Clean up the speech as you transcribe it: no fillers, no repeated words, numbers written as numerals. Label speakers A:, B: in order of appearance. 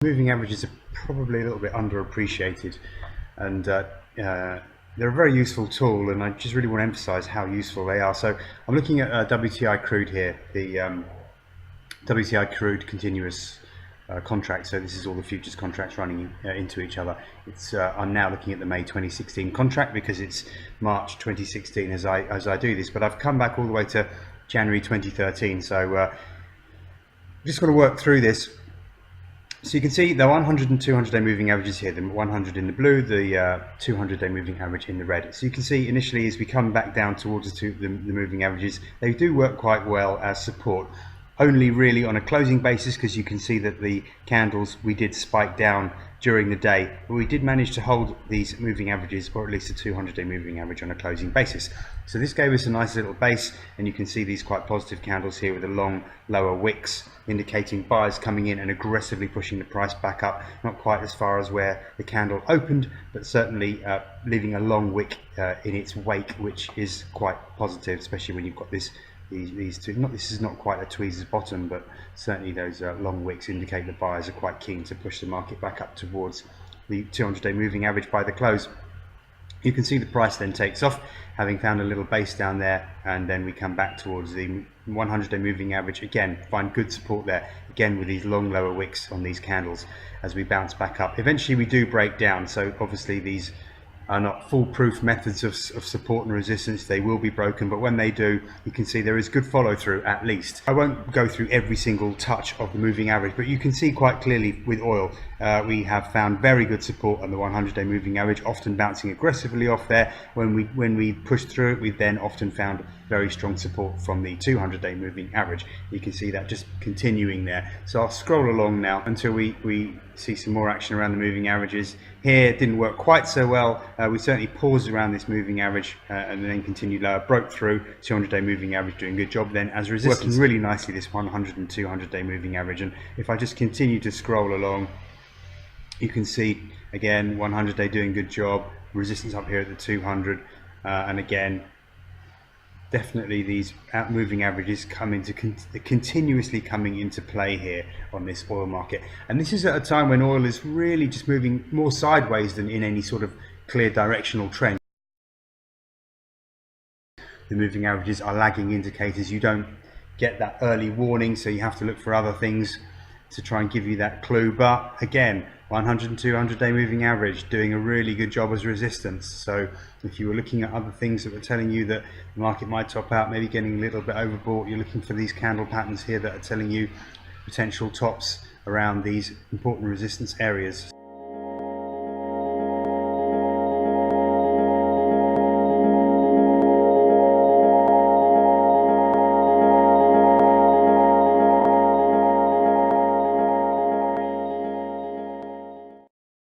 A: moving averages are probably a little bit underappreciated, and they're a very useful tool, and I just really want to emphasize how useful they are. So I'm looking at WTI crude here, the WTI crude continuous contract. So this is all the futures contracts running into each other. I'm now looking at the May 2016 contract because it's March 2016 as I do this, but I've come back all the way to January 2013. So just got to work through this. So you can see the 100 and 200 day moving averages here, the 100 in the blue, the 200 day moving average in the red. So you can see initially as we come back down towards the moving averages, they do work quite well as support, only really on a closing basis, because you can see that the candles, we did spike down during the day, but we did manage to hold these moving averages, or at least a 200 day moving average, on a closing basis. So this gave us a nice little base, and you can see these quite positive candles here with the long lower wicks indicating buyers coming in and aggressively pushing the price back up, not quite as far as where the candle opened, but certainly leaving a long wick in its wake, which is quite positive, especially when you've got these two. This is not quite a tweezer's bottom, but certainly those long wicks indicate that buyers are quite keen to push the market back up towards the 200 day moving average by the close. You can see the price then takes off, having found a little base down there, and then we come back towards the 100 day moving average again, find good support there again with these long lower wicks on these candles as we bounce back up. Eventually we do break down, so obviously these are not foolproof methods of support and resistance. They will be broken, but when they do, you can see there is good follow through at least. I won't go through every single touch of the moving average, but you can see quite clearly with oil, we have found very good support on the 100 day moving average, often bouncing aggressively off there. When we push through it, we've then often found very strong support from the 200 day moving average. You can see that just continuing there. So I'll scroll along now until we see some more action around the moving averages. Here it didn't work quite so well. We certainly paused around this moving average and then continued lower, broke through 200 day moving average, doing a good job then as resistance. Working really nicely, this 100 and 200 day moving average. And if I just continue to scroll along, you can see again 100 day doing a good job, resistance up here at the 200, and again definitely these moving averages continuously coming into play here on this oil market. And this is at a time when oil is really just moving more sideways than in any sort of clear directional trend. The moving averages are lagging indicators. You don't get that early warning, so you have to look for other things to try and give you that clue. But again, 100 and 200 day moving average doing a really good job as resistance. So if you were looking at other things that were telling you that the market might top out, maybe getting a little bit overbought, you're looking for these candle patterns here that are telling you potential tops around these important resistance areas.